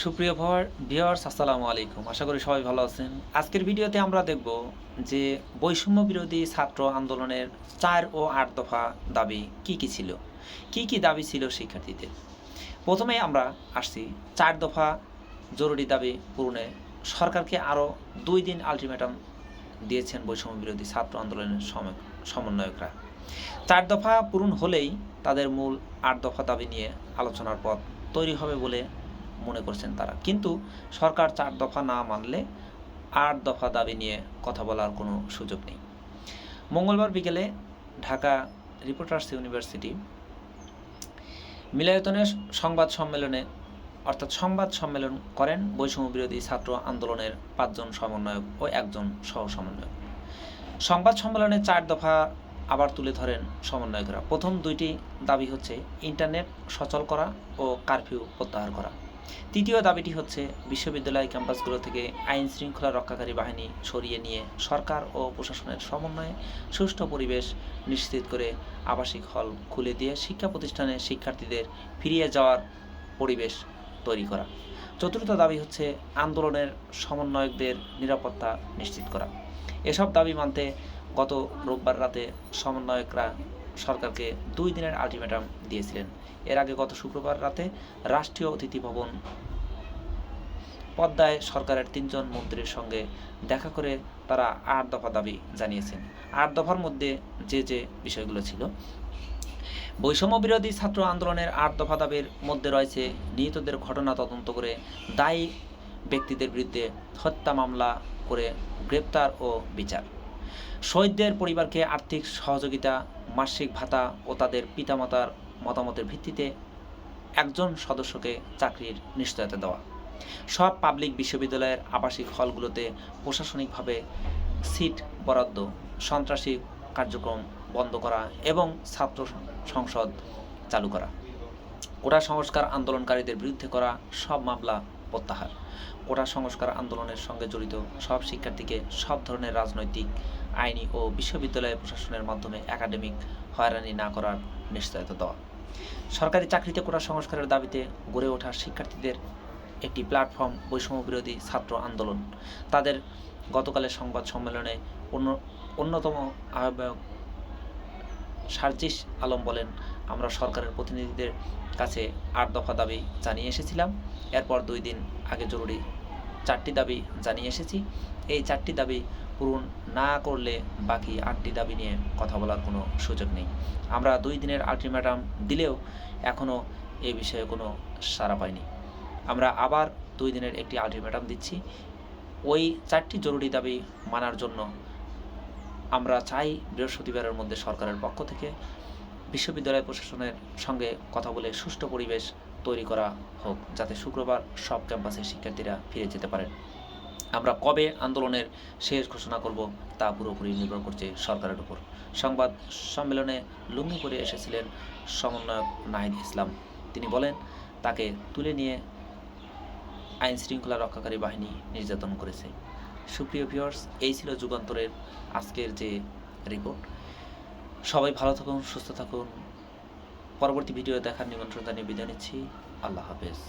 সুপ্রিয় ভিউয়ার্স, আসসালামু আলাইকুম। আশা করি সবাই ভালো আছেন। আজকের ভিডিওতে আমরা দেখব যে বৈষম্য বিরোধী ছাত্র আন্দোলনের ৪ ও ৮ দফা দাবি কি ছিল, কি দাবি ছিল শিক্ষার্থীদের। প্রথমেই আমরা আসছি ৪ দফা জরুরি দাবি পূরণে সরকারকে আরও ২ দিন আলটিমেটাম দিয়েছেন বৈষম্য বিরোধী ছাত্র আন্দোলনের সমন্বয়করা। ৪ দফা পূরণ হলেই তাদের মূল ৮ দফা দাবি নিয়ে আলোচনার পথ তৈরি হবে বলে মনে করছেন তারা। কিন্তু সরকার ৪ দফা না মানলে ৮ দফা দাবি নিয়ে কথা বলার কোনো সুযোগ নেই। মঙ্গলবার বিকেলে ঢাকা রিপোর্টার্স ইউনিভার্সিটি মিলায়তনের সংবাদ সম্মেলন করেন বৈষম্য বিরোধী ছাত্র আন্দোলনের ৫ জন সমন্বয়ক ও ১ জন সহ সমন্বয়ক। সংবাদ সম্মেলনে ৪ দফা আবার তুলে ধরেন সমন্বয়করা। প্রথম ২টি দাবি হচ্ছে ইন্টারনেট সচল করা ও কারফিউ প্রত্যাহার করা। তৃতীয় দাবিটি হচ্ছে বিশ্ববিদ্যালয় ক্যাম্পাসগুলো থেকে আইন শৃঙ্খলা রক্ষাকারী বাহিনী সরিয়ে নিয়ে সরকার ও প্রশাসনের সমন্বয়ে সুষ্ঠু পরিবেশ নিশ্চিত করে আবাসিক হল খুলে দিয়ে শিক্ষা প্রতিষ্ঠানে শিক্ষার্থীদের ফিরিয়ে যাওয়ার পরিবেশ তৈরি করা। চতুর্থ দাবি হচ্ছে আন্দোলনের সমন্বয়কদের নিরাপত্তা নিশ্চিত করা। এসব দাবি মানতে গত রোববার রাতে সমন্বয়করা সরকারকে ২ দিনের আলটিমেটাম দিয়েছিলেন। এর আগে গত শুক্রবার রাতে রাষ্ট্রীয় অতিথি ভবন পদ্মায় সরকারের ৩ জন মন্ত্রীর সঙ্গে দেখা করে তারা ৮ দফা দাবি জানিয়েছেন। ৮ দফার মধ্যে যে বিষয়গুলো ছিল, বৈষম্য বিরোধী ছাত্র আন্দোলনের ৮ দফা দাবির মধ্যে রয়েছে নিহতদের ঘটনা তদন্ত করে দায়ী ব্যক্তিদের বিরুদ্ধে হত্যা মামলা করে গ্রেপ্তার ও বিচার, শহীদদের পরিবারকে আর্থিক সহযোগিতা, মাসিক ভাতা ও তাদের পিতামাতার মতামতের ভিত্তিতে একজন সদস্যকে চাকরির নিশ্চয়তা দেওয়া, সব পাবলিক বিশ্ববিদ্যালয়ের আবাসিক হলগুলোতে প্রশাসনিকভাবে সিট বরাদ্দ, সন্ত্রাসী কার্যক্রম বন্ধ করা এবং ছাত্র সংসদ চালু করা, কোটা সংস্কার আন্দোলনকারীদের বিরুদ্ধে করা সব মামলা প্রত্যাহার, কোটা সংস্কার আন্দোলনের সঙ্গে জড়িত সব শিক্ষার্থীকে সব ধরনের রাজনৈতিক, আইনি ও বিশ্ববিদ্যালয় প্রশাসনের মাধ্যমে একাডেমিক হয়রানি না করার নিশ্চয়তা দেওয়া, সরকারি চাকরিতে কোটা সংস্কারের দাবিতে গড়ে ওঠা শিক্ষার্থীদের একটি প্ল্যাটফর্ম বৈষম্য বিরোধী ছাত্র আন্দোলন। তাদের গতকালের সংবাদ সম্মেলনে অন্যতম আহ্বায়ক সার্জিস আলম বলেন, আমরা সরকারের প্রতিনিধিদের কাছে ৮ দফা দাবি জানিয়ে এসেছিলাম। এরপর ২ দিন আগে জরুরি ৪টি দাবি জানিয়ে এসেছি। এই ৪টি দাবি পূরণ না করলে বাকি ৮টি দাবি নিয়ে কথা বলার কোনো সুযোগ নেই। আমরা ২ দিনের আলটিমেটাম দিলেও এখনও এ বিষয়ে কোনো সাড়া পাইনি। আমরা আবার ২ দিনের একটি আলটিমেটাম দিচ্ছি। ওই ৪টি জরুরি দাবি মানার জন্য আমরা চাই বৃহস্পতিবারের মধ্যে সরকারের পক্ষ থেকে বিশ্ববিদ্যালয় প্রশাসনের সঙ্গে কথা বলে সুষ্ঠু পরিবেশ তৈরি করা হোক, যাতে শুক্রবার সব ক্যাম্পাসের শিক্ষার্থীরা ফিরে যেতে পারেন। আমরা কবে আন্দোলনের শেষ ঘোষণা করব তা পুরোপুরি নির্ভর করছে সরকারের উপর। সংবাদ সম্মেলনে লুঙ্গি পরে এসেছিলেন সমন্বয়ক নাহিদ ইসলাম। তিনি বলেন, তাকে তুলে নিয়ে আইন শৃঙ্খলা রক্ষাকারী বাহিনী নির্যাতন করেছে। সুপ্রিয় ভিউয়ার্স, এই ছিল যুগান্তরের আজকের যে রিপোর্ট। সবাই ভালো থাকুন, সুস্থ থাকুন। পরবর্তী ভিডিও দেখার নিমন্ত্রণ জানিয়ে বিদায় নিচ্ছি। আল্লাহ হাফেজ।